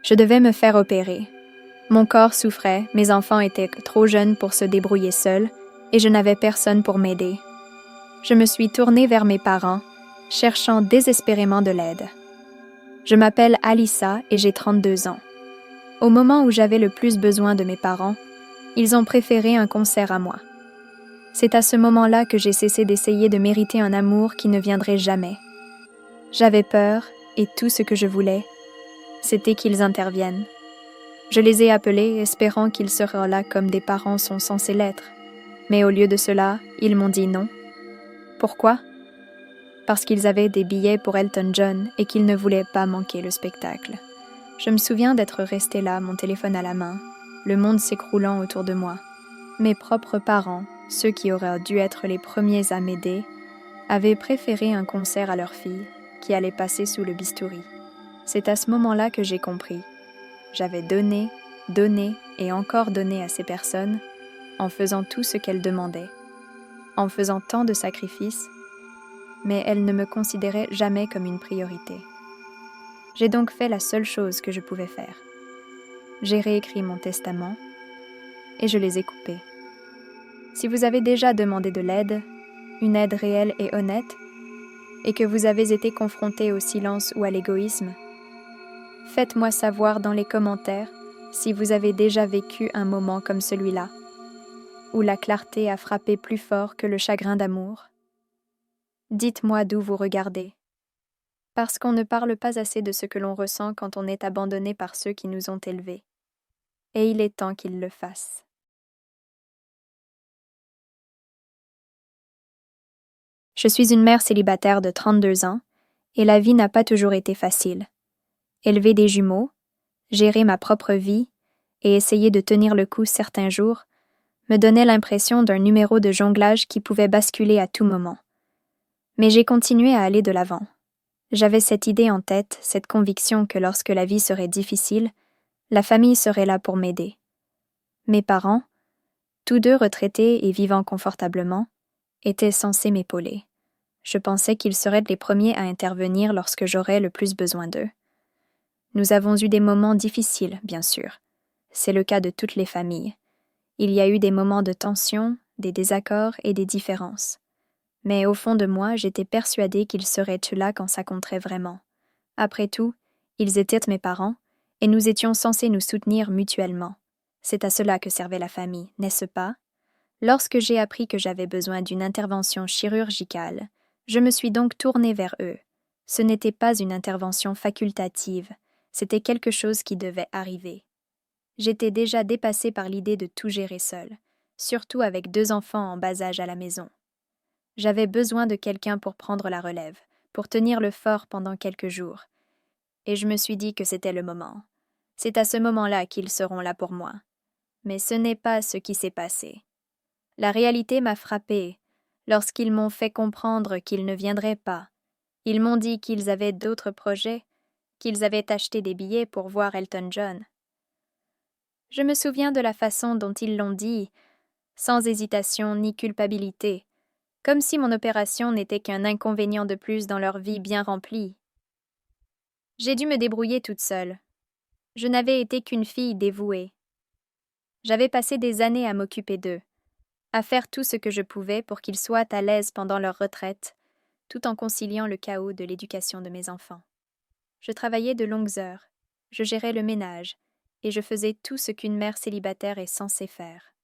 Je devais me faire opérer. Mon corps souffrait, mes enfants étaient trop jeunes pour se débrouiller seuls, et je n'avais personne pour m'aider. Je me suis tournée vers mes parents, cherchant désespérément de l'aide. Je m'appelle Alyssa et j'ai 32 ans. Au moment où j'avais le plus besoin de mes parents, ils ont préféré un concert à moi. C'est à ce moment-là que j'ai cessé d'essayer de mériter un amour qui ne viendrait jamais. J'avais peur, et tout ce que je voulais, c'était qu'ils interviennent. Je les ai appelés, espérant qu'ils seraient là comme des parents sont censés l'être. Mais au lieu de cela, ils m'ont dit non. Pourquoi? Parce qu'ils avaient des billets pour Elton John et qu'ils ne voulaient pas manquer le spectacle. Je me souviens d'être restée là, mon téléphone à la main, le monde s'écroulant autour de moi. Mes propres parents, ceux qui auraient dû être les premiers à m'aider, avaient préféré un concert à leur fille, qui allait passer sous le bistouri. C'est à ce moment-là que j'ai compris. J'avais donné et encore donné à ces personnes, en faisant tout ce qu'elles demandaient, en faisant tant de sacrifices, mais elles ne me considéraient jamais comme une priorité. J'ai donc fait la seule chose que je pouvais faire. J'ai réécrit mon testament et je les ai coupés. Si vous avez déjà demandé de l'aide, une aide réelle et honnête, et que vous avez été confronté au silence ou à l'égoïsme, faites-moi savoir dans les commentaires si vous avez déjà vécu un moment comme celui-là, où la clarté a frappé plus fort que le chagrin d'amour. Dites-moi d'où vous regardez. Parce qu'on ne parle pas assez de ce que l'on ressent quand on est abandonné par ceux qui nous ont élevés. Et il est temps qu'ils le fassent. Je suis une mère célibataire de 32 ans, et la vie n'a pas toujours été facile. Élever des jumeaux, gérer ma propre vie et essayer de tenir le coup certains jours me donnait l'impression d'un numéro de jonglage qui pouvait basculer à tout moment. Mais j'ai continué à aller de l'avant. J'avais cette idée en tête, cette conviction que lorsque la vie serait difficile, la famille serait là pour m'aider. Mes parents, tous deux retraités et vivant confortablement, étaient censés m'épauler. Je pensais qu'ils seraient les premiers à intervenir lorsque j'aurais le plus besoin d'eux. Nous avons eu des moments difficiles, bien sûr. C'est le cas de toutes les familles. Il y a eu des moments de tension, des désaccords et des différences. Mais au fond de moi, j'étais persuadée qu'ils seraient là quand ça compterait vraiment. Après tout, ils étaient mes parents, et nous étions censés nous soutenir mutuellement. C'est à cela que servait la famille, n'est-ce pas? Lorsque j'ai appris que j'avais besoin d'une intervention chirurgicale, je me suis donc tournée vers eux. Ce n'était pas une intervention facultative, c'était quelque chose qui devait arriver. J'étais déjà dépassée par l'idée de tout gérer seule, surtout avec 2 enfants en bas âge à la maison. J'avais besoin de quelqu'un pour prendre la relève, pour tenir le fort pendant quelques jours. Et je me suis dit que c'était le moment. C'est à ce moment-là qu'ils seront là pour moi. Mais ce n'est pas ce qui s'est passé. La réalité m'a frappée lorsqu'ils m'ont fait comprendre qu'ils ne viendraient pas. Ils m'ont dit qu'ils avaient d'autres projets, qu'ils avaient acheté des billets pour voir Elton John. Je me souviens de la façon dont ils l'ont dit, sans hésitation ni culpabilité, comme si mon opération n'était qu'un inconvénient de plus dans leur vie bien remplie. J'ai dû me débrouiller toute seule. Je n'avais été qu'une fille dévouée. J'avais passé des années à m'occuper d'eux, à faire tout ce que je pouvais pour qu'ils soient à l'aise pendant leur retraite, tout en conciliant le chaos de l'éducation de mes enfants. Je travaillais de longues heures, je gérais le ménage, et je faisais tout ce qu'une mère célibataire est censée faire.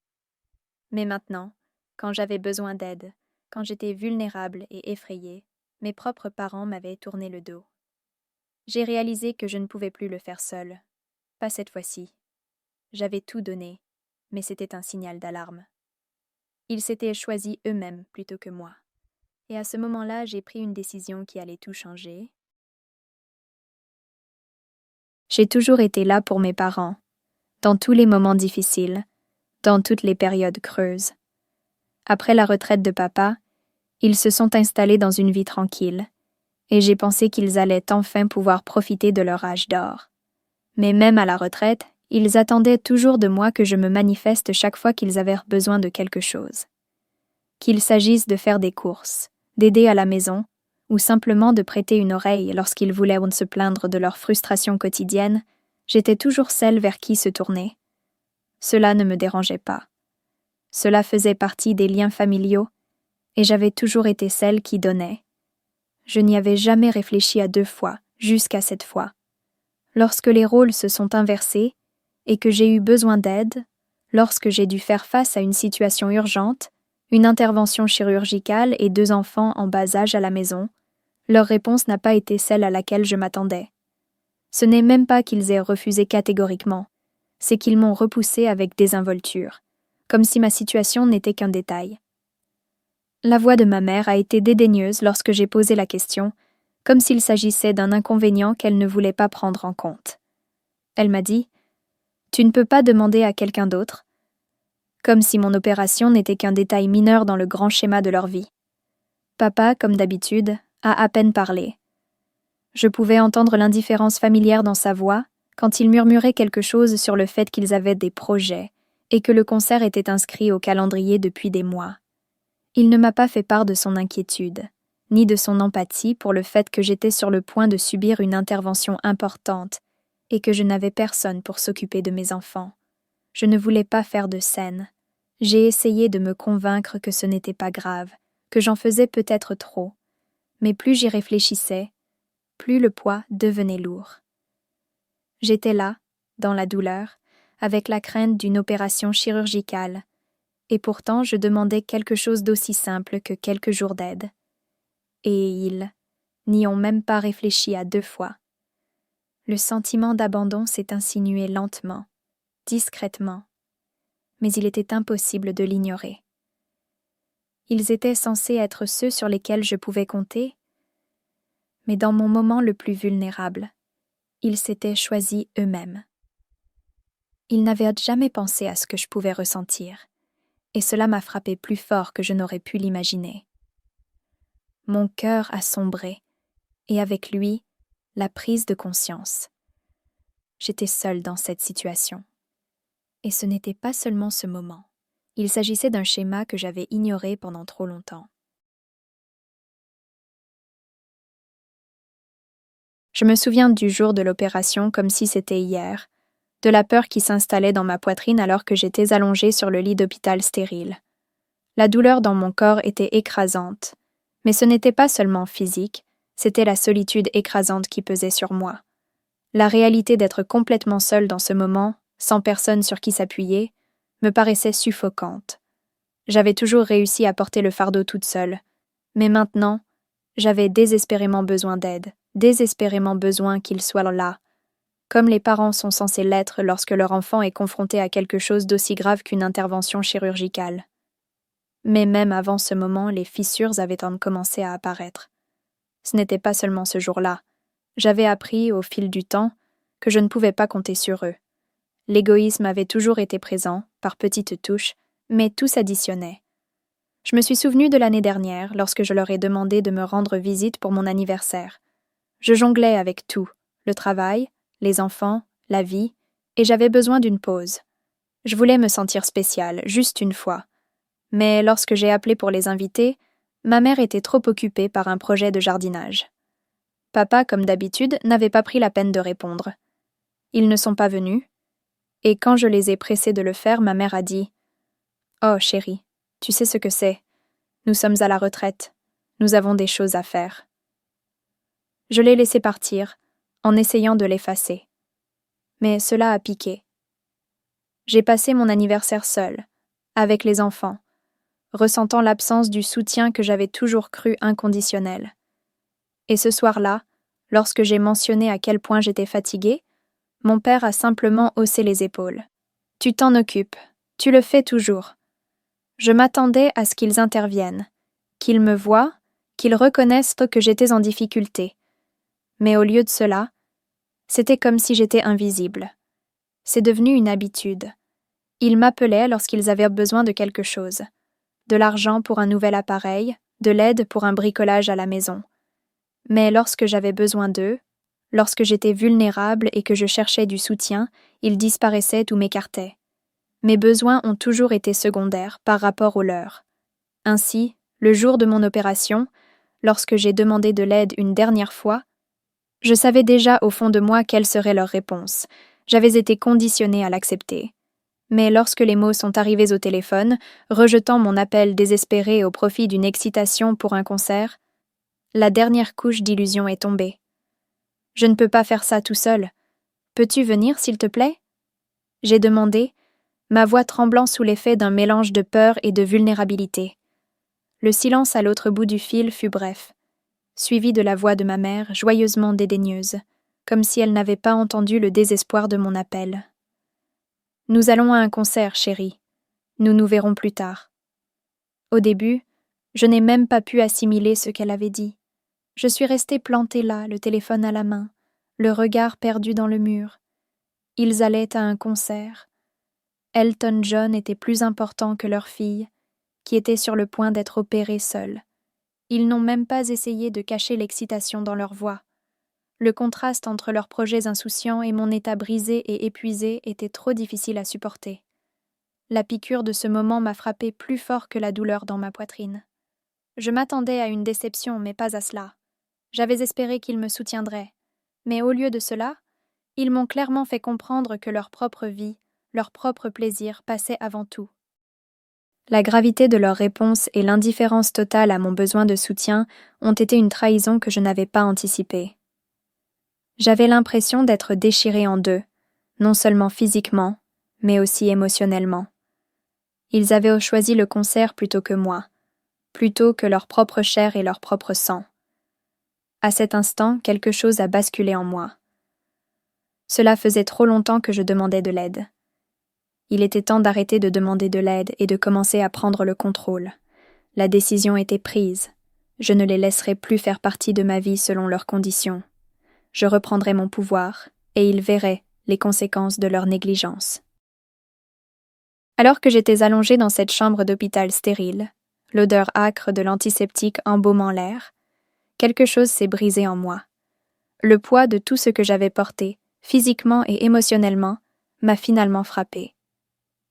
Mais maintenant, quand j'avais besoin d'aide, quand j'étais vulnérable et effrayée, mes propres parents m'avaient tourné le dos. J'ai réalisé que je ne pouvais plus le faire seule. Pas cette fois-ci. J'avais tout donné, mais c'était un signal d'alarme. Ils s'étaient choisis eux-mêmes plutôt que moi. Et à ce moment-là, j'ai pris une décision qui allait tout changer. J'ai toujours été là pour mes parents, dans tous les moments difficiles, dans toutes les périodes creuses. Après la retraite de papa, ils se sont installés dans une vie tranquille, et j'ai pensé qu'ils allaient enfin pouvoir profiter de leur âge d'or. Mais même à la retraite, ils attendaient toujours de moi que je me manifeste chaque fois qu'ils avaient besoin de quelque chose. Qu'il s'agisse de faire des courses, d'aider à la maison, ou simplement de prêter une oreille lorsqu'ils voulaient se plaindre de leur frustration quotidienne, J'étais toujours celle vers qui se tourner. Cela ne me dérangeait pas. Cela faisait partie des liens familiaux, et j'avais toujours été celle qui donnait. Je n'y avais jamais réfléchi à 2 fois, jusqu'à cette fois. Lorsque les rôles se sont inversés, et que j'ai eu besoin d'aide, lorsque j'ai dû faire face à une situation urgente, une intervention chirurgicale et 2 enfants en bas âge à la maison, leur réponse n'a pas été celle à laquelle je m'attendais. Ce n'est même pas qu'ils aient refusé catégoriquement, c'est qu'ils m'ont repoussé avec désinvolture, comme si ma situation n'était qu'un détail. La voix de ma mère a été dédaigneuse lorsque j'ai posé la question, comme s'il s'agissait d'un inconvénient qu'elle ne voulait pas prendre en compte. Elle m'a dit « Tu ne peux pas demander à quelqu'un d'autre », comme si mon opération n'était qu'un détail mineur dans le grand schéma de leur vie. Papa, comme d'habitude, a à peine parlé. Je pouvais entendre l'indifférence familière dans sa voix quand il murmurait quelque chose sur le fait qu'ils avaient des projets et que le concert était inscrit au calendrier depuis des mois. Il ne m'a pas fait part de son inquiétude, ni de son empathie pour le fait que j'étais sur le point de subir une intervention importante et que je n'avais personne pour s'occuper de mes enfants. Je ne voulais pas faire de scène. J'ai essayé de me convaincre que ce n'était pas grave, que j'en faisais peut-être trop. Mais plus j'y réfléchissais, plus le poids devenait lourd. J'étais là, dans la douleur, avec la crainte d'une opération chirurgicale, et pourtant je demandais quelque chose d'aussi simple que quelques jours d'aide. Et ils n'y ont même pas réfléchi à 2 fois. Le sentiment d'abandon s'est insinué lentement, discrètement, mais il était impossible de l'ignorer. Ils étaient censés être ceux sur lesquels je pouvais compter, mais dans mon moment le plus vulnérable, ils s'étaient choisis eux-mêmes. Ils n'avaient jamais pensé à ce que je pouvais ressentir, et cela m'a frappé plus fort que je n'aurais pu l'imaginer. Mon cœur a sombré, et avec lui, la prise de conscience. J'étais seule dans cette situation. Et ce n'était pas seulement ce moment. Il s'agissait d'un schéma que j'avais ignoré pendant trop longtemps. Je me souviens du jour de l'opération comme si c'était hier, de la peur qui s'installait dans ma poitrine alors que j'étais allongée sur le lit d'hôpital stérile. La douleur dans mon corps était écrasante, mais ce n'était pas seulement physique, c'était la solitude écrasante qui pesait sur moi. La réalité d'être complètement seule dans ce moment, sans personne sur qui s'appuyer, me paraissait suffocante. J'avais toujours réussi à porter le fardeau toute seule, mais maintenant, j'avais désespérément besoin d'aide, désespérément besoin qu'ils soient là, comme les parents sont censés l'être lorsque leur enfant est confronté à quelque chose d'aussi grave qu'une intervention chirurgicale. Mais même avant ce moment, les fissures avaient commencé à apparaître. Ce n'était pas seulement ce jour-là. J'avais appris, au fil du temps, que je ne pouvais pas compter sur eux. L'égoïsme avait toujours été présent, par petites touches, mais tout s'additionnait. Je me suis souvenue de l'année dernière, lorsque je leur ai demandé de me rendre visite pour mon anniversaire. Je jonglais avec tout, le travail, les enfants, la vie, et j'avais besoin d'une pause. Je voulais me sentir spéciale, juste une fois. Mais lorsque j'ai appelé pour les inviter, ma mère était trop occupée par un projet de jardinage. Papa, comme d'habitude, n'avait pas pris la peine de répondre. Ils ne sont pas venus, et quand je les ai pressés de le faire, ma mère a dit « Oh, chérie, tu sais ce que c'est. Nous sommes à la retraite. Nous avons des choses à faire. » Je l'ai laissé partir, en essayant de l'effacer. Mais cela a piqué. J'ai passé mon anniversaire seule, avec les enfants, ressentant l'absence du soutien que j'avais toujours cru inconditionnel. Et ce soir-là, lorsque j'ai mentionné à quel point j'étais fatiguée, mon père a simplement haussé les épaules. « Tu t'en occupes, tu le fais toujours. » Je m'attendais à ce qu'ils interviennent, qu'ils me voient, qu'ils reconnaissent que j'étais en difficulté. Mais au lieu de cela, c'était comme si j'étais invisible. C'est devenu une habitude. Ils m'appelaient lorsqu'ils avaient besoin de quelque chose. De l'argent pour un nouvel appareil, de l'aide pour un bricolage à la maison. Mais lorsque j'avais besoin d'eux, lorsque j'étais vulnérable et que je cherchais du soutien, ils disparaissaient ou m'écartaient. Mes besoins ont toujours été secondaires par rapport aux leurs. Ainsi, le jour de mon opération, lorsque j'ai demandé de l'aide une dernière fois, je savais déjà au fond de moi quelle serait leur réponse. J'avais été conditionnée à l'accepter. Mais lorsque les mots sont arrivés au téléphone, rejetant mon appel désespéré au profit d'une excitation pour un concert, la dernière couche d'illusion est tombée. Je ne peux pas faire ça tout seul. Peux-tu venir, s'il te plaît? J'ai demandé, ma voix tremblant sous l'effet d'un mélange de peur et de vulnérabilité. Le silence à l'autre bout du fil fut bref, suivi de la voix de ma mère, joyeusement dédaigneuse, comme si elle n'avait pas entendu le désespoir de mon appel. « Nous allons à un concert, chérie. Nous nous verrons plus tard. » Au début, je n'ai même pas pu assimiler ce qu'elle avait dit. Je suis restée plantée là, le téléphone à la main, le regard perdu dans le mur. Ils allaient à un concert. Elton John était plus important que leur fille, qui était sur le point d'être opérée seule. Ils n'ont même pas essayé de cacher l'excitation dans leur voix. Le contraste entre leurs projets insouciants et mon état brisé et épuisé était trop difficile à supporter. La piqûre de ce moment m'a frappé plus fort que la douleur dans ma poitrine. Je m'attendais à une déception, mais pas à cela. J'avais espéré qu'ils me soutiendraient. Mais au lieu de cela, ils m'ont clairement fait comprendre que leur propre vie, leur propre plaisir passaient avant tout. La gravité de leur réponse et l'indifférence totale à mon besoin de soutien ont été une trahison que je n'avais pas anticipée. J'avais l'impression d'être déchirée en deux, non seulement physiquement, mais aussi émotionnellement. Ils avaient choisi le concert plutôt que moi, plutôt que leur propre chair et leur propre sang. À cet instant, quelque chose a basculé en moi. Cela faisait trop longtemps que je demandais de l'aide. Il était temps d'arrêter de demander de l'aide et de commencer à prendre le contrôle. La décision était prise. Je ne les laisserai plus faire partie de ma vie selon leurs conditions. Je reprendrai mon pouvoir, et ils verraient les conséquences de leur négligence. Alors que j'étais allongée dans cette chambre d'hôpital stérile, l'odeur âcre de l'antiseptique embaumant l'air, quelque chose s'est brisé en moi. Le poids de tout ce que j'avais porté, physiquement et émotionnellement, m'a finalement frappée.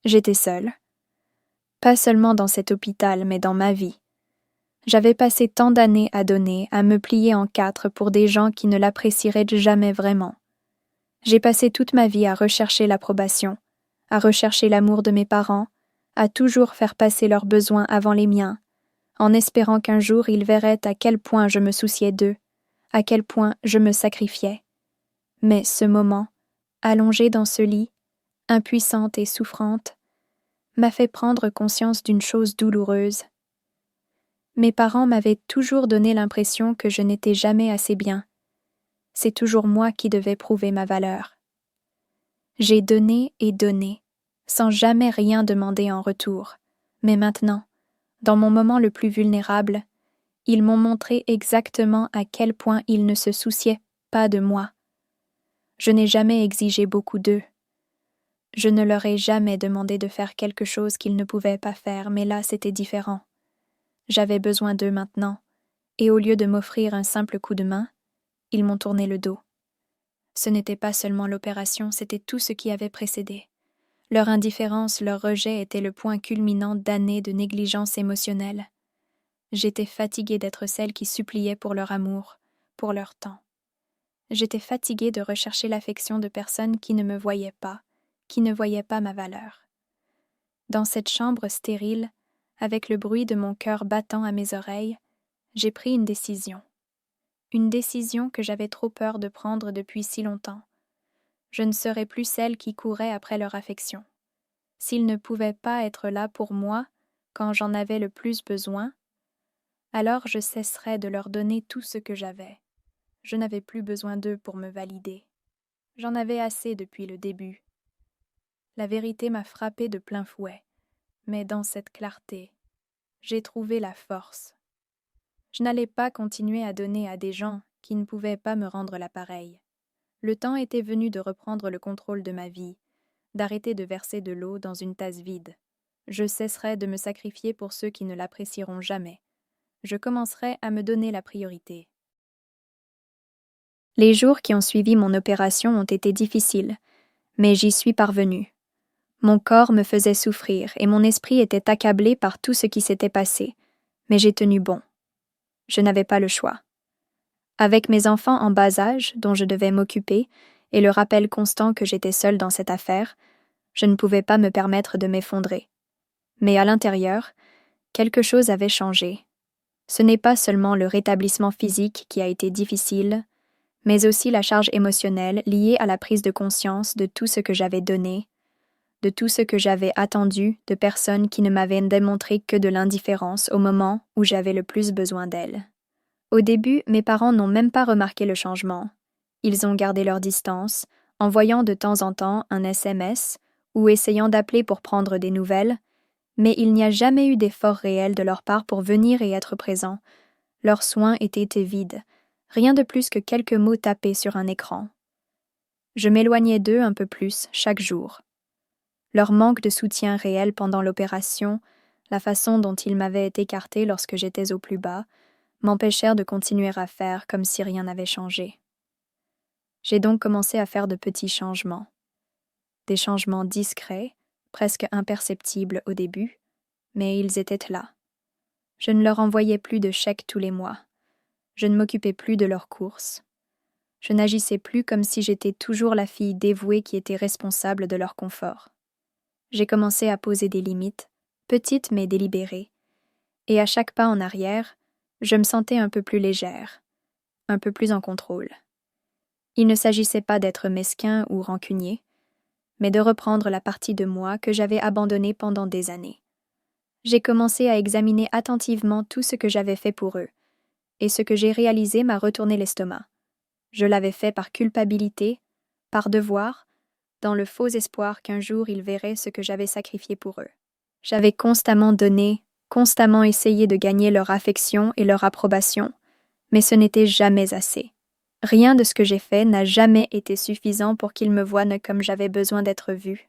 J'étais seule. Pas seulement dans cet hôpital, mais dans ma vie. J'avais passé tant d'années à donner, à me plier en quatre pour des gens qui ne l'apprécieraient jamais vraiment. J'ai passé toute ma vie à rechercher l'approbation, à rechercher l'amour de mes parents, à toujours faire passer leurs besoins avant les miens, en espérant qu'un jour ils verraient à quel point je me souciais d'eux, à quel point je me sacrifiais. Mais ce moment, allongée dans ce lit, impuissante et souffrante, m'a fait prendre conscience d'une chose douloureuse. Mes parents m'avaient toujours donné l'impression que je n'étais jamais assez bien. C'est toujours moi qui devais prouver ma valeur. J'ai donné et donné, sans jamais rien demander en retour. Mais maintenant, dans mon moment le plus vulnérable, ils m'ont montré exactement à quel point ils ne se souciaient pas de moi. Je n'ai jamais exigé beaucoup d'eux. Je ne leur ai jamais demandé de faire quelque chose qu'ils ne pouvaient pas faire, mais là c'était différent. J'avais besoin d'eux maintenant, et au lieu de m'offrir un simple coup de main, ils m'ont tourné le dos. Ce n'était pas seulement l'opération, c'était tout ce qui avait précédé. Leur indifférence, leur rejet était le point culminant d'années de négligence émotionnelle. J'étais fatiguée d'être celle qui suppliait pour leur amour, pour leur temps. J'étais fatiguée de rechercher l'affection de personnes qui ne me voyaient pas, qui ne voyaient pas ma valeur. Dans cette chambre stérile, avec le bruit de mon cœur battant à mes oreilles, j'ai pris une décision. Une décision que j'avais trop peur de prendre depuis si longtemps. Je ne serais plus celle qui courait après leur affection. S'ils ne pouvaient pas être là pour moi quand j'en avais le plus besoin, alors je cesserais de leur donner tout ce que j'avais. Je n'avais plus besoin d'eux pour me valider. J'en avais assez depuis le début. La vérité m'a frappée de plein fouet, mais dans cette clarté, j'ai trouvé la force. Je n'allais pas continuer à donner à des gens qui ne pouvaient pas me rendre l'appareil. Le temps était venu de reprendre le contrôle de ma vie, d'arrêter de verser de l'eau dans une tasse vide. Je cesserai de me sacrifier pour ceux qui ne l'apprécieront jamais. Je commencerai à me donner la priorité. Les jours qui ont suivi mon opération ont été difficiles, mais j'y suis parvenue. Mon corps me faisait souffrir et mon esprit était accablé par tout ce qui s'était passé, mais j'ai tenu bon. Je n'avais pas le choix. Avec mes enfants en bas âge, dont je devais m'occuper, et le rappel constant que j'étais seule dans cette affaire, je ne pouvais pas me permettre de m'effondrer. Mais à l'intérieur, quelque chose avait changé. Ce n'est pas seulement le rétablissement physique qui a été difficile, mais aussi la charge émotionnelle liée à la prise de conscience de tout ce que j'avais donné, de tout ce que j'avais attendu de personnes qui ne m'avaient démontré que de l'indifférence au moment où j'avais le plus besoin d'elles. Au début, mes parents n'ont même pas remarqué le changement. Ils ont gardé leur distance, envoyant de temps en temps un SMS ou essayant d'appeler pour prendre des nouvelles, mais il n'y a jamais eu d'effort réel de leur part pour venir et être présents. Leurs soins étaient vides, rien de plus que quelques mots tapés sur un écran. Je m'éloignais d'eux un peu plus chaque jour. Leur manque de soutien réel pendant l'opération, la façon dont ils m'avaient écarté lorsque j'étais au plus bas, m'empêchèrent de continuer à faire comme si rien n'avait changé. J'ai donc commencé à faire de petits changements. Des changements discrets, presque imperceptibles au début, mais ils étaient là. Je ne leur envoyais plus de chèques tous les mois. Je ne m'occupais plus de leurs courses. Je n'agissais plus comme si j'étais toujours la fille dévouée qui était responsable de leur confort. J'ai commencé à poser des limites, petites mais délibérées, et à chaque pas en arrière, je me sentais un peu plus légère, un peu plus en contrôle. Il ne s'agissait pas d'être mesquin ou rancunier, mais de reprendre la partie de moi que j'avais abandonnée pendant des années. J'ai commencé à examiner attentivement tout ce que j'avais fait pour eux, et ce que j'ai réalisé m'a retourné l'estomac. Je l'avais fait par culpabilité, par devoir, dans le faux espoir qu'un jour ils verraient ce que j'avais sacrifié pour eux. J'avais constamment donné, constamment essayé de gagner leur affection et leur approbation, mais ce n'était jamais assez. Rien de ce que j'ai fait n'a jamais été suffisant pour qu'ils me voient comme j'avais besoin d'être vue,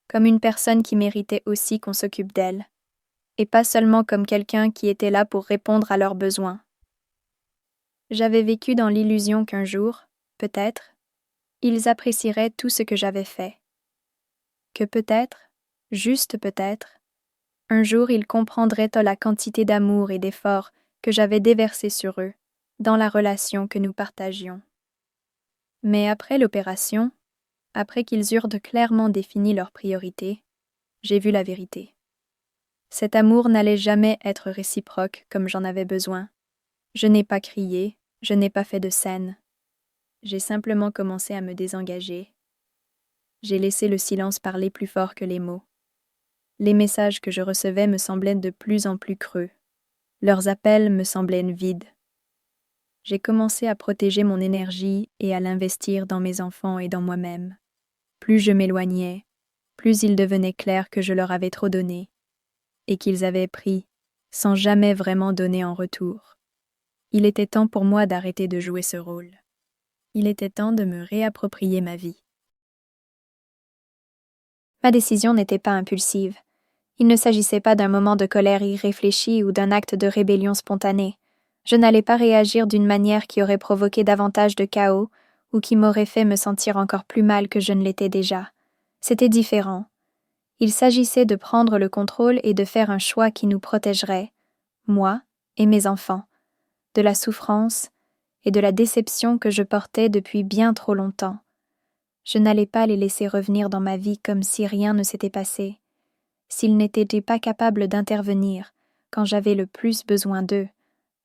comme une personne qui méritait aussi qu'on s'occupe d'elle, et pas seulement comme quelqu'un qui était là pour répondre à leurs besoins. J'avais vécu dans l'illusion qu'un jour, peut-être, ils apprécieraient tout ce que j'avais fait. Que peut-être, juste peut-être, un jour ils comprendraient la quantité d'amour et d'efforts que j'avais déversés sur eux, dans la relation que nous partagions. Mais après l'opération, après qu'ils eurent clairement défini leurs priorités, j'ai vu la vérité. Cet amour n'allait jamais être réciproque comme j'en avais besoin. Je n'ai pas crié, je n'ai pas fait de scène. J'ai simplement commencé à me désengager. J'ai laissé le silence parler plus fort que les mots. Les messages que je recevais me semblaient de plus en plus creux. Leurs appels me semblaient vides. J'ai commencé à protéger mon énergie et à l'investir dans mes enfants et dans moi-même. Plus je m'éloignais, plus il devenait clair que je leur avais trop donné, et qu'ils avaient pris, sans jamais vraiment donner en retour. Il était temps pour moi d'arrêter de jouer ce rôle. Il était temps de me réapproprier ma vie. Ma décision n'était pas impulsive. Il ne s'agissait pas d'un moment de colère irréfléchie ou d'un acte de rébellion spontané. Je n'allais pas réagir d'une manière qui aurait provoqué davantage de chaos ou qui m'aurait fait me sentir encore plus mal que je ne l'étais déjà. C'était différent. Il s'agissait de prendre le contrôle et de faire un choix qui nous protégerait, moi et mes enfants, de la souffrance et de la déception que je portais depuis bien trop longtemps. Je n'allais pas les laisser revenir dans ma vie comme si rien ne s'était passé, s'ils n'étaient pas capables d'intervenir quand j'avais le plus besoin d'eux.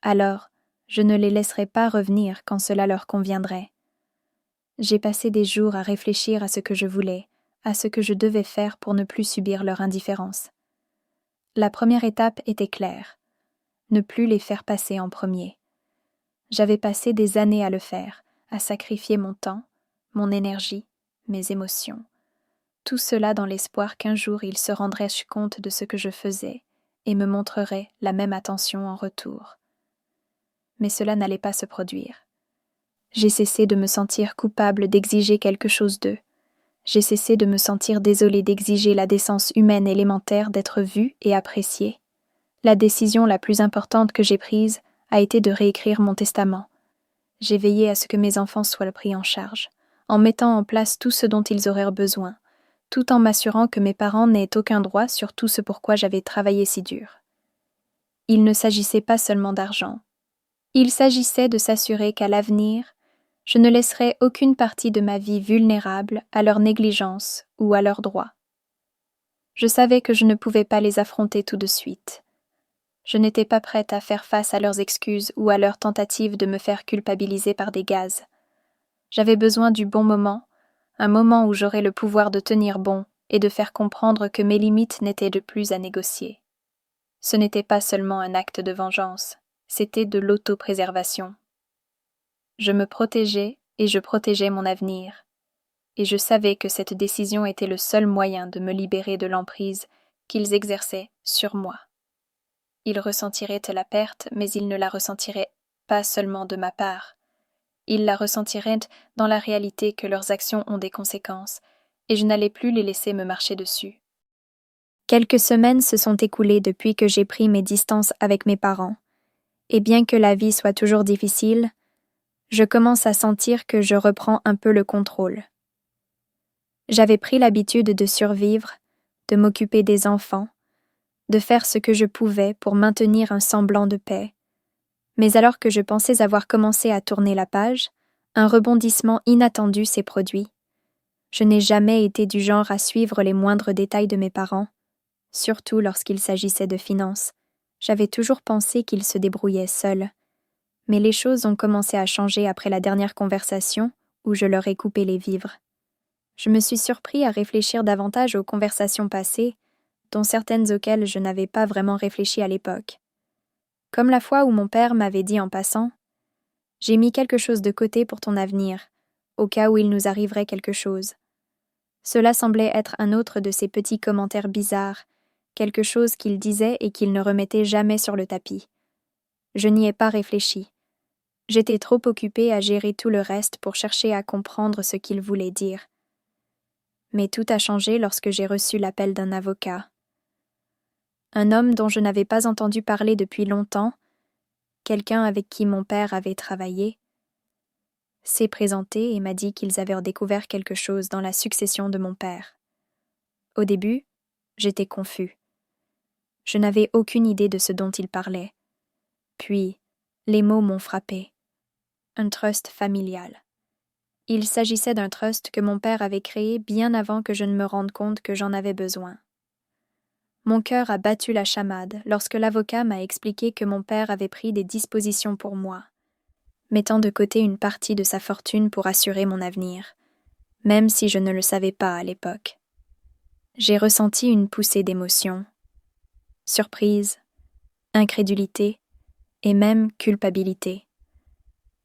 Alors, je ne les laisserai pas revenir quand cela leur conviendrait. J'ai passé des jours à réfléchir à ce que je voulais, à ce que je devais faire pour ne plus subir leur indifférence. La première étape était claire, ne plus les faire passer en premier. J'avais passé des années à le faire, à sacrifier mon temps, mon énergie, mes émotions. Tout cela dans l'espoir qu'un jour ils se rendraient compte de ce que je faisais et me montreraient la même attention en retour. Mais cela n'allait pas se produire. J'ai cessé de me sentir coupable d'exiger quelque chose d'eux. J'ai cessé de me sentir désolée d'exiger la décence humaine élémentaire d'être vue et appréciée. La décision la plus importante que j'ai prise a été de réécrire mon testament. J'ai veillé à ce que mes enfants soient pris en charge, en mettant en place tout ce dont ils auraient besoin, tout en m'assurant que mes parents n'aient aucun droit sur tout ce pourquoi j'avais travaillé si dur. Il ne s'agissait pas seulement d'argent. Il s'agissait de s'assurer qu'à l'avenir, Je ne laisserai aucune partie de ma vie vulnérable à leur négligence ou à leurs droits. Je savais que je ne pouvais pas les affronter tout de suite. Je n'étais pas prête à faire face à leurs excuses ou à leurs tentatives de me faire culpabiliser par des gaz. J'avais besoin du bon moment, un moment où j'aurais le pouvoir de tenir bon et de faire comprendre que mes limites n'étaient de plus à négocier. Ce n'était pas seulement un acte de vengeance, c'était de l'autopréservation. Je me protégeais et je protégeais mon avenir, et je savais que cette décision était le seul moyen de me libérer de l'emprise qu'ils exerçaient sur moi. Ils ressentiraient la perte, mais ils ne la ressentiraient pas seulement de ma part. Ils la ressentiraient dans la réalité que leurs actions ont des conséquences, et je n'allais plus les laisser me marcher dessus. Quelques semaines se sont écoulées depuis que j'ai pris mes distances avec mes parents, et bien que la vie soit toujours difficile, je commence à sentir que je reprends un peu le contrôle. J'avais pris l'habitude de survivre, de m'occuper des enfants, de faire ce que je pouvais pour maintenir un semblant de paix. Mais alors que je pensais avoir commencé à tourner la page, un rebondissement inattendu s'est produit. Je n'ai jamais été du genre à suivre les moindres détails de mes parents, surtout lorsqu'il s'agissait de finances. J'avais toujours pensé qu'ils se débrouillaient seuls. Mais les choses ont commencé à changer après la dernière conversation où je leur ai coupé les vivres. Je me suis surpris à réfléchir davantage aux conversations passées, dont certaines auxquelles je n'avais pas vraiment réfléchi à l'époque. Comme la fois où mon père m'avait dit en passant « J'ai mis quelque chose de côté pour ton avenir, au cas où il nous arriverait quelque chose. » Cela semblait être un autre de ces petits commentaires bizarres, quelque chose qu'il disait et qu'il ne remettait jamais sur le tapis. Je n'y ai pas réfléchi. J'étais trop occupée à gérer tout le reste pour chercher à comprendre ce qu'il voulait dire. Mais tout a changé lorsque j'ai reçu l'appel d'un avocat. Un homme dont je n'avais pas entendu parler depuis longtemps, quelqu'un avec qui mon père avait travaillé, s'est présenté et m'a dit qu'ils avaient découvert quelque chose dans la succession de mon père. Au début, j'étais confus. Je n'avais aucune idée de ce dont il parlait. Puis, les mots m'ont frappé. Un trust familial. Il s'agissait d'un trust que mon père avait créé bien avant que je ne me rende compte que j'en avais besoin. Mon cœur a battu la chamade lorsque l'avocat m'a expliqué que mon père avait pris des dispositions pour moi, mettant de côté une partie de sa fortune pour assurer mon avenir, même si je ne le savais pas à l'époque. J'ai ressenti une poussée d'émotions, surprise, incrédulité et même culpabilité.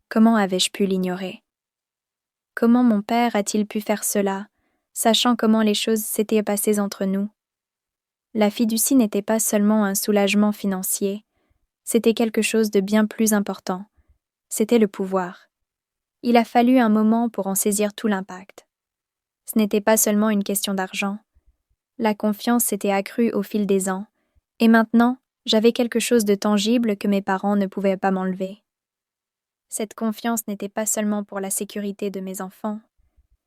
Comment avais-je pu l'ignorer? Comment mon père a-t-il pu faire cela, sachant comment les choses s'étaient passées entre nous? La fiducie n'était pas seulement un soulagement financier, c'était quelque chose de bien plus important. C'était le pouvoir. Il a fallu un moment pour en saisir tout l'impact. Ce n'était pas seulement une question d'argent. La confiance s'était accrue au fil des ans, et maintenant, j'avais quelque chose de tangible que mes parents ne pouvaient pas m'enlever. Cette confiance n'était pas seulement pour la sécurité de mes enfants,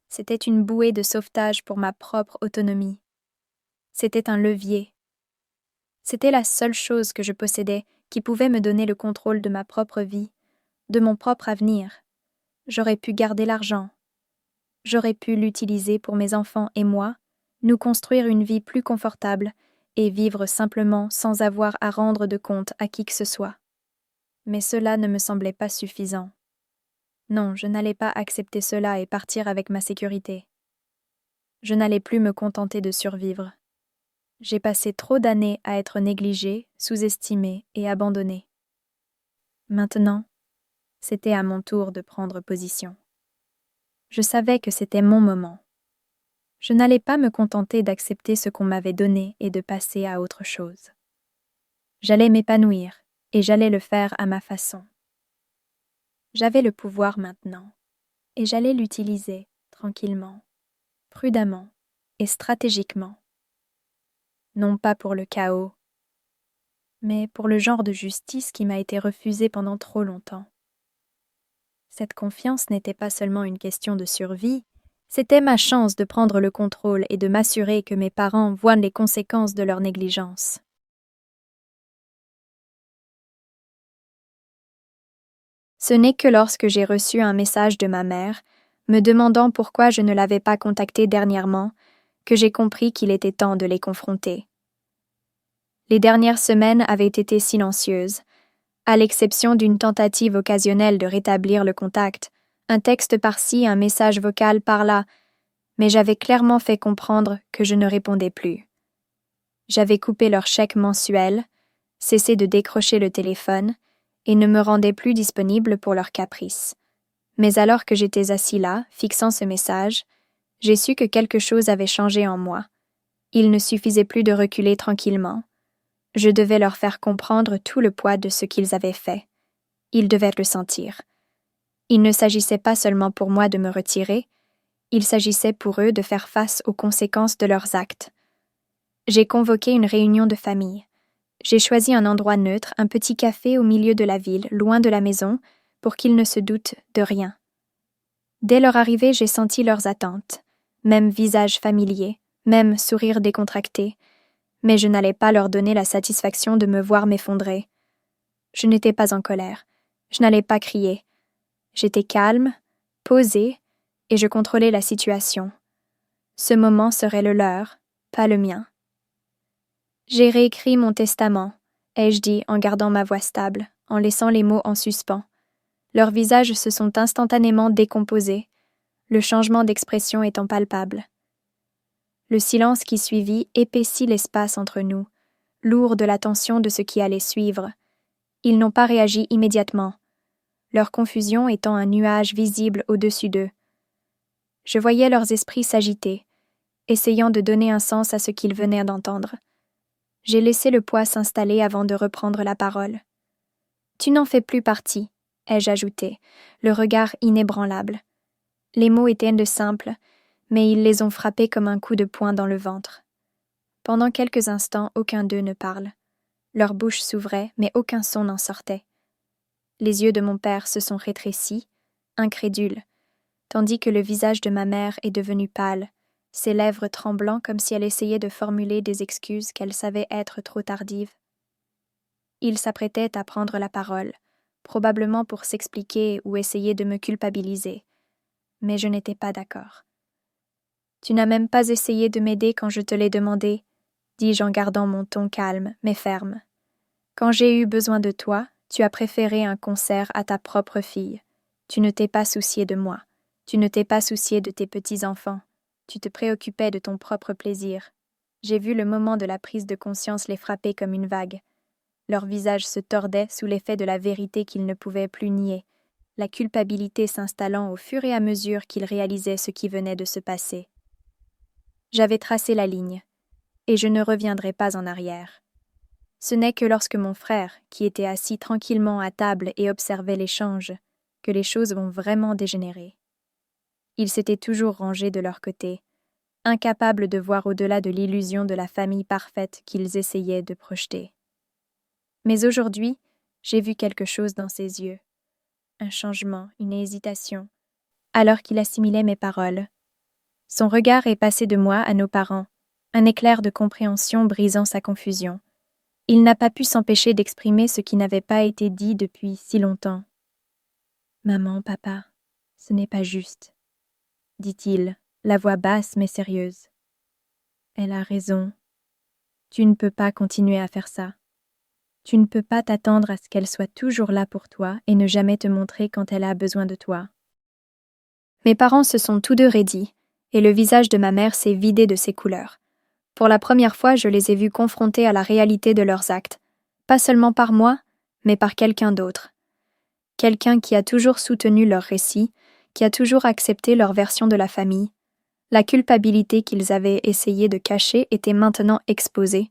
c'était une bouée de sauvetage pour ma propre autonomie. C'était un levier. C'était la seule chose que je possédais qui pouvait me donner le contrôle de ma propre vie, de mon propre avenir. J'aurais pu garder l'argent. J'aurais pu l'utiliser pour mes enfants et moi, nous construire une vie plus confortable et vivre simplement sans avoir à rendre de compte à qui que ce soit. Mais cela ne me semblait pas suffisant. Non, je n'allais pas accepter cela et partir avec ma sécurité. Je n'allais plus me contenter de survivre. J'ai passé trop d'années à être négligée, sous-estimée et abandonnée. Maintenant, c'était à mon tour de prendre position. Je savais que c'était mon moment. Je n'allais pas me contenter d'accepter ce qu'on m'avait donné et de passer à autre chose. J'allais m'épanouir et j'allais le faire à ma façon. J'avais le pouvoir maintenant et j'allais l'utiliser tranquillement, prudemment et stratégiquement. Non pas pour le chaos, mais pour le genre de justice qui m'a été refusée pendant trop longtemps. Cette confiance n'était pas seulement une question de survie, c'était ma chance de prendre le contrôle et de m'assurer que mes parents voient les conséquences de leur négligence. Ce n'est que lorsque j'ai reçu un message de ma mère, me demandant pourquoi je ne l'avais pas contactée dernièrement, que j'ai compris qu'il était temps de les confronter. Les dernières semaines avaient été silencieuses, à l'exception d'une tentative occasionnelle de rétablir le contact, un texte par-ci, un message vocal par-là, mais j'avais clairement fait comprendre que je ne répondais plus. J'avais coupé leur chèque mensuel, cessé de décrocher le téléphone, et ne me rendais plus disponible pour leurs caprices. Mais alors que j'étais assis là, fixant ce message, j'ai su que quelque chose avait changé en moi. Il ne suffisait plus de reculer tranquillement. Je devais leur faire comprendre tout le poids de ce qu'ils avaient fait. Ils devaient le sentir. Il ne s'agissait pas seulement pour moi de me retirer, il s'agissait pour eux de faire face aux conséquences de leurs actes. J'ai convoqué une réunion de famille. J'ai choisi un endroit neutre, un petit café au milieu de la ville, loin de la maison, pour qu'ils ne se doutent de rien. Dès leur arrivée, j'ai senti leurs attentes, même visage familier, même sourire décontracté, mais je n'allais pas leur donner la satisfaction de me voir m'effondrer. Je n'étais pas en colère, je n'allais pas crier. J'étais calme, posée, et je contrôlais la situation. Ce moment serait le leur, pas le mien. J'ai réécrit mon testament, ai-je dit en gardant ma voix stable, en laissant les mots en suspens. Leurs visages se sont instantanément décomposés, le changement d'expression étant palpable. Le silence qui suivit épaissit l'espace entre nous, lourd de la tension de ce qui allait suivre. Ils n'ont pas réagi immédiatement, leur confusion étant un nuage visible au-dessus d'eux. Je voyais leurs esprits s'agiter, essayant de donner un sens à ce qu'ils venaient d'entendre. J'ai laissé le poids s'installer avant de reprendre la parole. « Tu n'en fais plus partie », ai-je ajouté, le regard inébranlable. Les mots étaient simples, mais ils les ont frappés comme un coup de poing dans le ventre. Pendant quelques instants, aucun d'eux ne parle. Leur bouche s'ouvrait, mais aucun son n'en sortait. Les yeux de mon père se sont rétrécis, incrédules, tandis que le visage de ma mère est devenu pâle, ses lèvres tremblant comme si elle essayait de formuler des excuses qu'elle savait être trop tardives. Il s'apprêtait à prendre la parole, probablement pour s'expliquer ou essayer de me culpabiliser, mais je n'étais pas d'accord. « Tu n'as même pas essayé de m'aider quand je te l'ai demandé, » dis-je en gardant mon ton calme, mais ferme. « Quand j'ai eu besoin de toi, tu as préféré un concert à ta propre fille. Tu ne t'es pas soucié de moi. Tu ne t'es pas soucié de tes petits-enfants. Tu te préoccupais de ton propre plaisir. » J'ai vu le moment de la prise de conscience les frapper comme une vague. Leurs visages se tordaient sous l'effet de la vérité qu'ils ne pouvaient plus nier, la culpabilité s'installant au fur et à mesure qu'ils réalisaient ce qui venait de se passer. J'avais tracé la ligne, et je ne reviendrai pas en arrière. Ce n'est que lorsque mon frère, qui était assis tranquillement à table et observait l'échange, que les choses vont vraiment dégénérer. Ils s'étaient toujours rangés de leur côté, incapables de voir au-delà de l'illusion de la famille parfaite qu'ils essayaient de projeter. Mais aujourd'hui, j'ai vu quelque chose dans ses yeux. Un changement, une hésitation, alors qu'il assimilait mes paroles. Son regard est passé de moi à nos parents, un éclair de compréhension brisant sa confusion. Il n'a pas pu s'empêcher d'exprimer ce qui n'avait pas été dit depuis si longtemps. « Maman, papa, ce n'est pas juste, » dit-il, la voix basse mais sérieuse. « Elle a raison. Tu ne peux pas continuer à faire ça. Tu ne peux pas t'attendre à ce qu'elle soit toujours là pour toi et ne jamais te montrer quand elle a besoin de toi. » Mes parents se sont tous deux raidis, et le visage de ma mère s'est vidé de ses couleurs. Pour la première fois, je les ai vus confrontés à la réalité de leurs actes, pas seulement par moi, mais par quelqu'un d'autre. Quelqu'un qui a toujours soutenu leur récit, qui a toujours accepté leur version de la famille. La culpabilité qu'ils avaient essayé de cacher était maintenant exposée,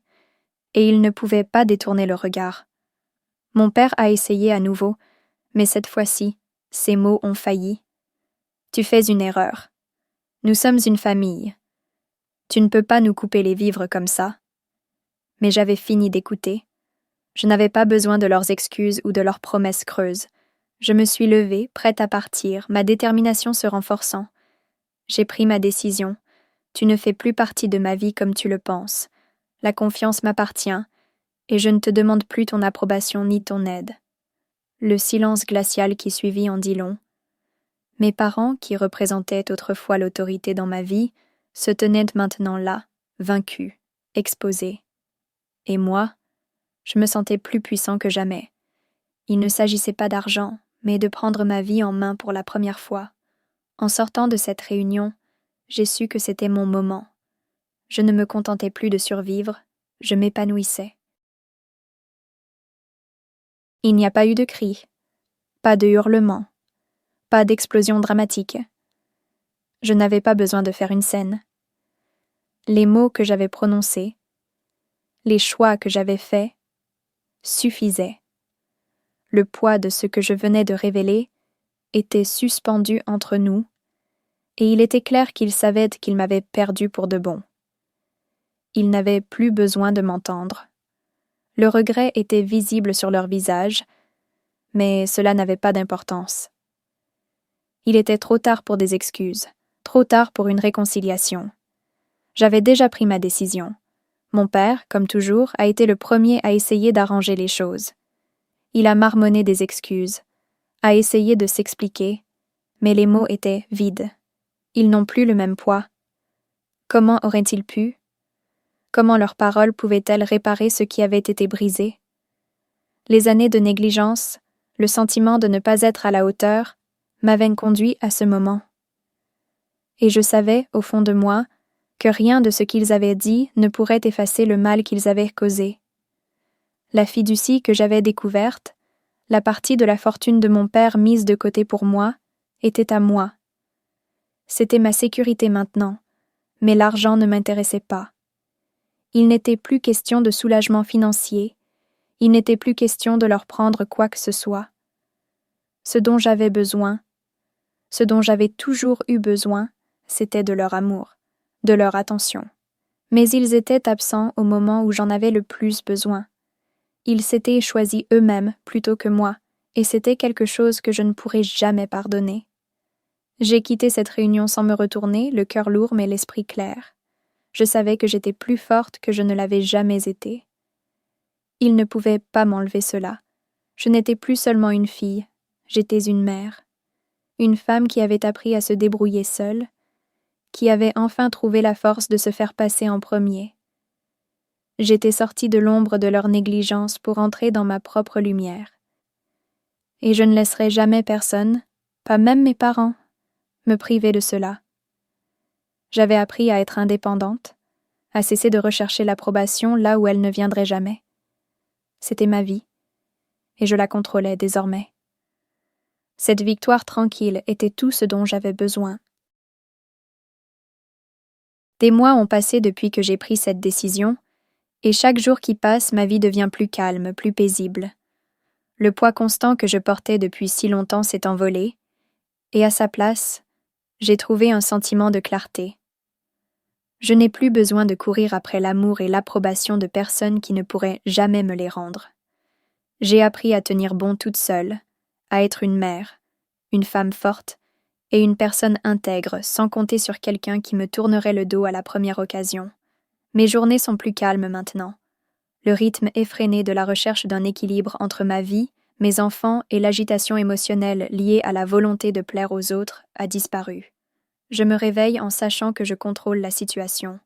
et ils ne pouvaient pas détourner le regard. Mon père a essayé à nouveau, mais cette fois-ci, ses mots ont failli. « Tu fais une erreur. Nous sommes une famille. Tu ne peux pas nous couper les vivres comme ça. » Mais j'avais fini d'écouter. Je n'avais pas besoin de leurs excuses ou de leurs promesses creuses. Je me suis levée, prête à partir, ma détermination se renforçant. J'ai pris ma décision. Tu ne fais plus partie de ma vie comme tu le penses. La confiance m'appartient, et je ne te demande plus ton approbation ni ton aide. Le silence glacial qui suivit en dit long. Mes parents, qui représentaient autrefois l'autorité dans ma vie, se tenaient maintenant là, vaincus, exposés. Et moi, je me sentais plus puissant que jamais. Il ne s'agissait pas d'argent, mais de prendre ma vie en main pour la première fois. En sortant de cette réunion, j'ai su que c'était mon moment. Je ne me contentais plus de survivre, je m'épanouissais. Il n'y a pas eu de cris, pas de hurlements, pas d'explosion dramatique. Je n'avais pas besoin de faire une scène. Les mots que j'avais prononcés, les choix que j'avais faits, suffisaient. Le poids de ce que je venais de révéler était suspendu entre nous, et il était clair qu'ils savaient qu'ils m'avaient perdu pour de bon. Ils n'avaient plus besoin de m'entendre. Le regret était visible sur leur visage, mais cela n'avait pas d'importance. Il était trop tard pour des excuses, trop tard pour une réconciliation. J'avais déjà pris ma décision. Mon père, comme toujours, a été le premier à essayer d'arranger les choses. Il a marmonné des excuses, a essayé de s'expliquer, mais les mots étaient vides. Ils n'ont plus le même poids. Comment auraient-ils pu? Comment leurs paroles pouvaient-elles réparer ce qui avait été brisé? Les années de négligence, le sentiment de ne pas être à la hauteur, m'avaient conduit à ce moment. Et je savais, au fond de moi, que rien de ce qu'ils avaient dit ne pourrait effacer le mal qu'ils avaient causé. La fiducie que j'avais découverte, la partie de la fortune de mon père mise de côté pour moi, était à moi. C'était ma sécurité maintenant, mais l'argent ne m'intéressait pas. Il n'était plus question de soulagement financier, il n'était plus question de leur prendre quoi que ce soit. Ce dont j'avais besoin, ce dont j'avais toujours eu besoin, c'était de leur amour, de leur attention. Mais ils étaient absents au moment où j'en avais le plus besoin. Ils s'étaient choisis eux-mêmes plutôt que moi, et c'était quelque chose que je ne pourrais jamais pardonner. J'ai quitté cette réunion sans me retourner, le cœur lourd mais l'esprit clair. Je savais que j'étais plus forte que je ne l'avais jamais été. Ils ne pouvaient pas m'enlever cela. Je n'étais plus seulement une fille, j'étais une mère. Une femme qui avait appris à se débrouiller seule, qui avait enfin trouvé la force de se faire passer en premier. J'étais sortie de l'ombre de leur négligence pour entrer dans ma propre lumière. Et je ne laisserai jamais personne, pas même mes parents, me priver de cela. J'avais appris à être indépendante, à cesser de rechercher l'approbation là où elle ne viendrait jamais. C'était ma vie, et je la contrôlais désormais. Cette victoire tranquille était tout ce dont j'avais besoin. Des mois ont passé depuis que j'ai pris cette décision, et chaque jour qui passe, ma vie devient plus calme, plus paisible. Le poids constant que je portais depuis si longtemps s'est envolé, et à sa place, j'ai trouvé un sentiment de clarté. Je n'ai plus besoin de courir après l'amour et l'approbation de personnes qui ne pourraient jamais me les rendre. J'ai appris à tenir bon toute seule, à être une mère, une femme forte et une personne intègre sans compter sur quelqu'un qui me tournerait le dos à la première occasion. Mes journées sont plus calmes maintenant. Le rythme effréné de la recherche d'un équilibre entre ma vie, mes enfants et l'agitation émotionnelle liée à la volonté de plaire aux autres a disparu. Je me réveille en sachant que je contrôle la situation.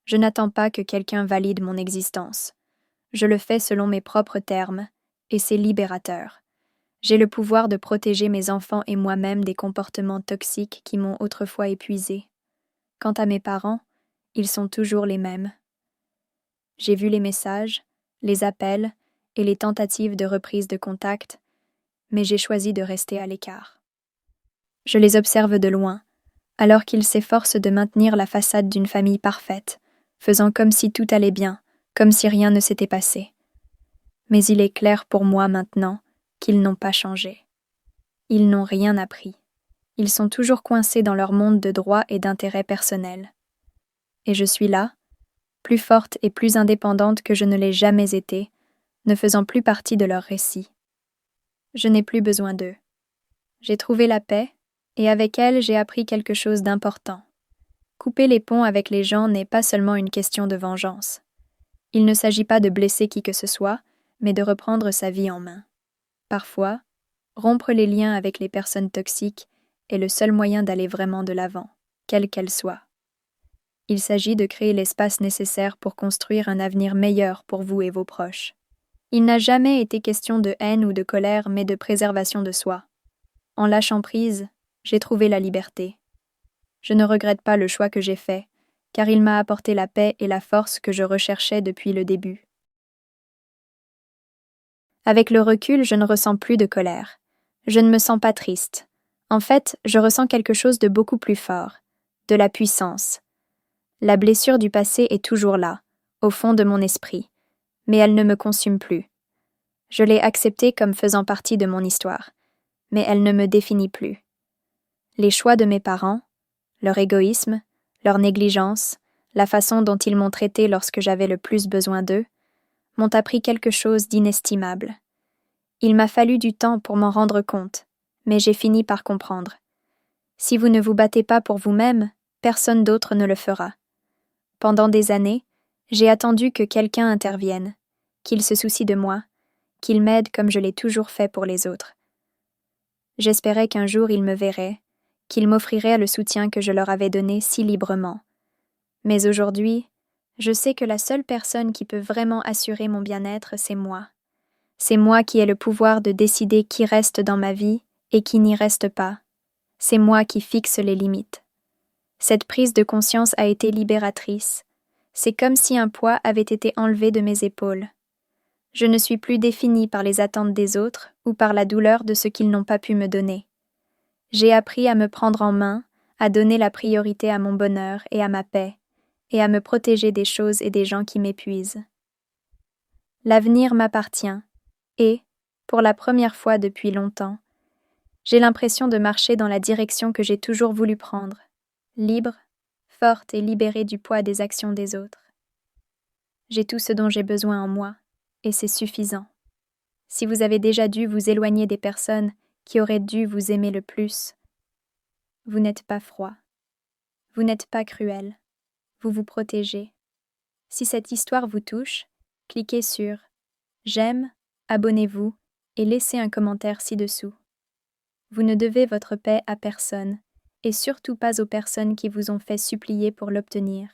Je n'attends pas que quelqu'un valide mon existence. Je le fais selon mes propres termes, et c'est libérateur. J'ai le pouvoir de protéger mes enfants et moi-même des comportements toxiques qui m'ont autrefois épuisé. Quant à mes parents, ils sont toujours les mêmes. J'ai vu les messages, les appels et les tentatives de reprise de contact, mais j'ai choisi de rester à l'écart. Je les observe de loin, alors qu'ils s'efforcent de maintenir la façade d'une famille parfaite, faisant comme si tout allait bien, comme si rien ne s'était passé. Mais il est clair pour moi maintenant qu'ils n'ont pas changé. Ils n'ont rien appris. Ils sont toujours coincés dans leur monde de droit et d'intérêt personnel. Et je suis là, plus forte et plus indépendante que je ne l'ai jamais été, ne faisant plus partie de leur récit. Je n'ai plus besoin d'eux. J'ai trouvé la paix, et avec elle j'ai appris quelque chose d'important. Couper les ponts avec les gens n'est pas seulement une question de vengeance. Il ne s'agit pas de blesser qui que ce soit, mais de reprendre sa vie en main. Parfois, Rompre les liens avec les personnes toxiques est le seul moyen d'aller vraiment de l'avant, quelle qu'elle soit. Il s'agit de créer l'espace nécessaire pour construire un avenir meilleur pour vous et vos proches. Il n'a jamais été question de haine ou de colère, mais de préservation de soi. En lâchant prise, j'ai trouvé la liberté. Je ne regrette pas le choix que j'ai fait, car il m'a apporté la paix et la force que je recherchais depuis le début. Avec le recul, je ne ressens plus de colère. Je ne me sens pas triste. En fait, je ressens quelque chose de beaucoup plus fort, de la puissance. La blessure du passé est toujours là, au fond de mon esprit, mais elle ne me consume plus. Je l'ai acceptée comme faisant partie de mon histoire, mais elle ne me définit plus. Les choix de mes parents, leur égoïsme, leur négligence, la façon dont ils m'ont traité lorsque j'avais le plus besoin d'eux, m'ont appris quelque chose d'inestimable. Il m'a fallu du temps pour m'en rendre compte, mais j'ai fini par comprendre. Si vous ne vous battez pas pour vous-même, personne d'autre ne le fera. Pendant des années, j'ai attendu que quelqu'un intervienne, qu'il se soucie de moi, qu'il m'aide comme je l'ai toujours fait pour les autres. J'espérais qu'un jour il me verrait, qu'il m'offrirait le soutien que je leur avais donné si librement. Mais aujourd'hui, je sais que la seule personne qui peut vraiment assurer mon bien-être, c'est moi. C'est moi qui ai le pouvoir de décider qui reste dans ma vie et qui n'y reste pas. C'est moi qui fixe les limites. Cette prise de conscience a été libératrice. C'est comme si un poids avait été enlevé de mes épaules. Je ne suis plus définie par les attentes des autres ou par la douleur de ce qu'ils n'ont pas pu me donner. J'ai appris à me prendre en main, à donner la priorité à mon bonheur et à ma paix, et à me protéger des choses et des gens qui m'épuisent. L'avenir m'appartient, et, pour la première fois depuis longtemps, j'ai l'impression de marcher dans la direction que j'ai toujours voulu prendre, libre, forte et libérée du poids des actions des autres. J'ai tout ce dont j'ai besoin en moi, et c'est suffisant. Si vous avez déjà dû vous éloigner des personnes qui auraient dû vous aimer le plus, vous n'êtes pas froid, vous n'êtes pas cruel, vous vous protégez. Si cette histoire vous touche, cliquez sur « J'aime », abonnez-vous et laissez un commentaire ci-dessous. Vous ne devez votre paix à personne, et surtout pas aux personnes qui vous ont fait supplier pour l'obtenir.